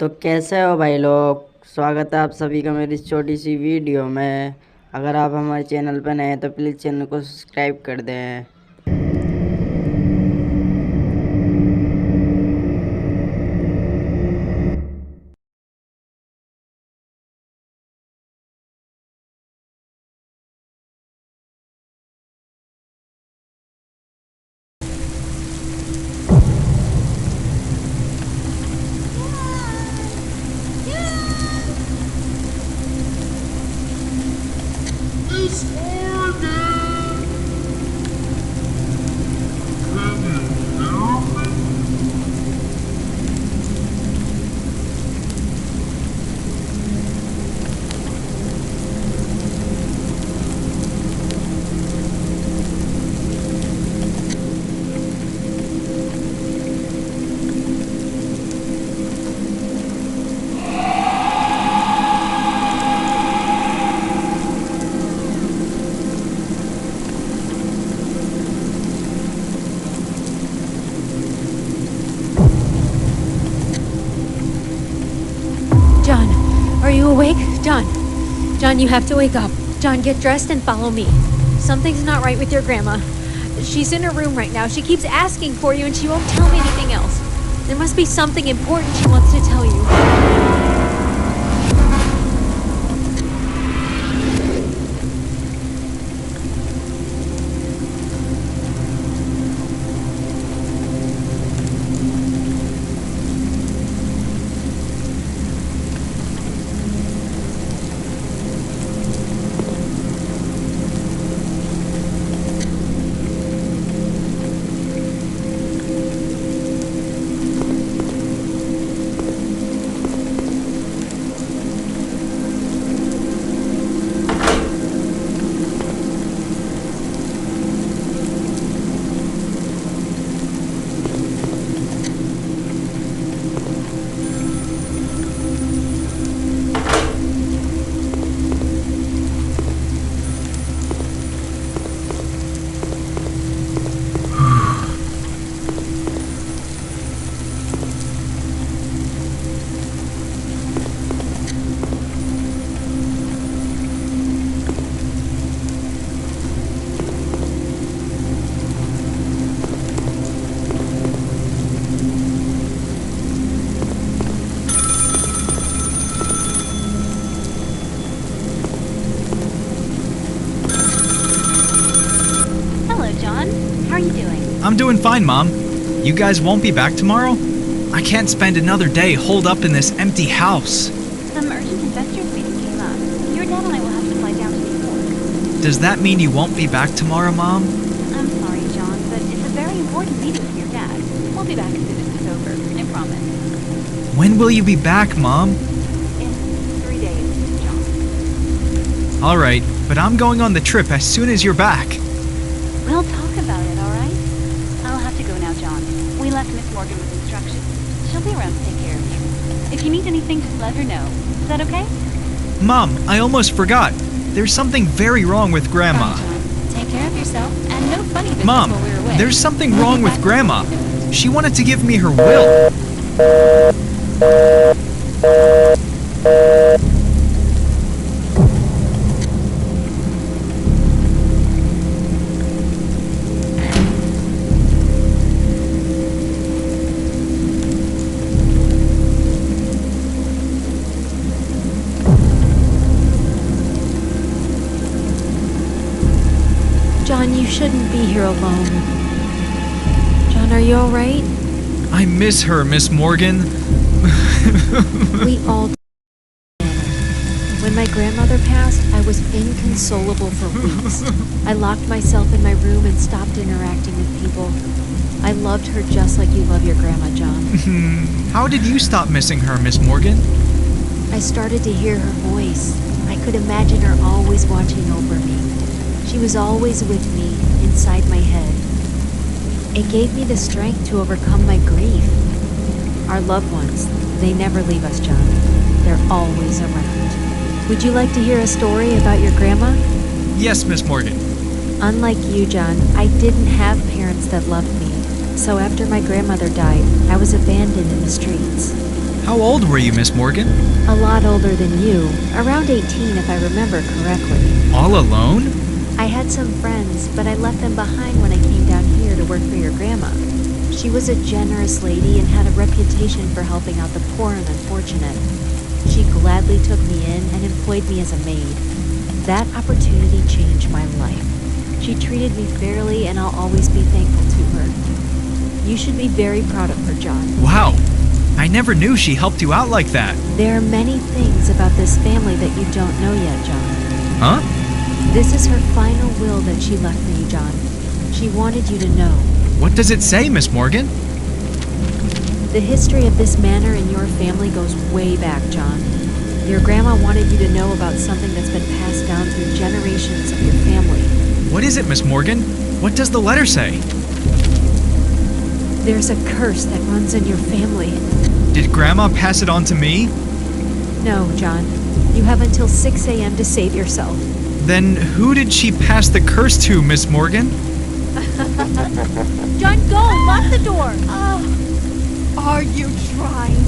तो कैसे हो भाई लोग। स्वागत है आप सभी का मेरी इस छोटी सी वीडियो में। अगर आप हमारे चैनल पर नए हैं तो प्लीज़ चैनल को सब्सक्राइब कर दें। John, are you awake? John, you have to wake up. John, get dressed and follow me. Something's not right with your grandma. She's in her room right now. She keeps asking for you and she won't tell me anything else. There must be something important she wants to tell you. I'm doing fine, Mom. You guys won't be back tomorrow? I can't spend another day holed up in this empty house. Some urgent investors meeting came up. Your dad and I will have to fly down to New York. Does that mean you won't be back tomorrow, Mom? I'm sorry, John, but it's a very important meeting with your dad. We'll be back as soon as it's over, I promise. When will you be back, Mom? In 3 days, John. Alright, but I'm going on the trip as soon as you're back. We'll talk about it, alright? I'll have to go now, John. We left Miss Morgan with instructions. She'll be around to take care of you. If you need anything, just let her know. Is that okay? Mom, I almost forgot. There's something very wrong with Grandma. John, take care of yourself, and no funny business Mom, while we're away. there's something wrong with Grandma. She wanted to give me her will. John, you shouldn't be here alone. John, are you alright? I miss her, Miss Morgan. We all did. When my grandmother passed, I was inconsolable for weeks. I locked myself in my room and stopped interacting with people. I loved her just like you love your grandma, John. How did you stop missing her, Miss Morgan? I started to hear her voice. I could imagine her always watching over me. She was always with me, inside my head. It gave me the strength to overcome my grief. Our loved ones, they never leave us, John. They're always around. Would you like to hear a story about your grandma? Yes, Miss Morgan. Unlike you, John, I didn't have parents that loved me. So after my grandmother died, I was abandoned in the streets. How old were you, Miss Morgan? A lot older than you, around 18 if I remember correctly. All alone? I had some friends, but I left them behind when I came down here to work for your grandma. She was a generous lady and had a reputation for helping out the poor and unfortunate. She gladly took me in and employed me as a maid. That opportunity changed my life. She treated me fairly, and I'll always be thankful to her. You should be very proud of her, John. Wow. I never knew she helped you out like that. There are many things about this family that you don't know yet, John. Huh? This is her final will that she left for you, John. She wanted you to know. What does it say, Miss Morgan? The history of this manor and your family goes way back, John. Your grandma wanted you to know about something that's been passed down through generations of your family. What is it, Miss Morgan? What does the letter say? There's a curse that runs in your family. Did Grandma pass it on to me? No, John. You have until 6 a.m. to save yourself. Then who did she pass the curse to, Miss Morgan? John, go! Lock the door! Are you trying